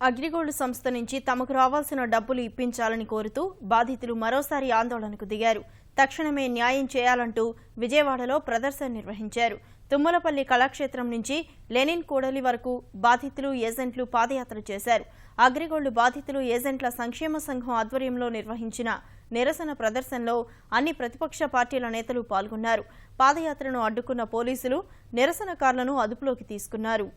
అగ్రిగోల్డ్ సంస్థ నుంచి తమకు రావాల్సిన డబ్బులు ఇప్పించాలని కోరుతూ బాధితులు మరోసారి ఆందోళనకు దిగారు. తక్షణమే న్యాయం చేయాలంటూ విజయవాడలో ప్రదర్శన నిర్వహించారు. తుమ్మలపల్లి కళాక్షేత్రం నుంచి లెనిన్ కూడలి వరకు బాధితులు ఏజెంట్లు పాదయాత్ర చేశారు. అగ్రిగోల్డ్ బాధితులు ఏజెంట్ల సంక్షేమ సంఘం ఆధ్వర్యంలో నిర్వహించిన నిరసన ప్రదర్శనలో అన్ని ప్రతిపక్ష పార్టీల నేతలు పాల్గొన్నారు. పాదయాత్రను అడ్డుకున్న పోలీసులు నిరసనకారులను అదుపులోకి తీసుకున్నారు.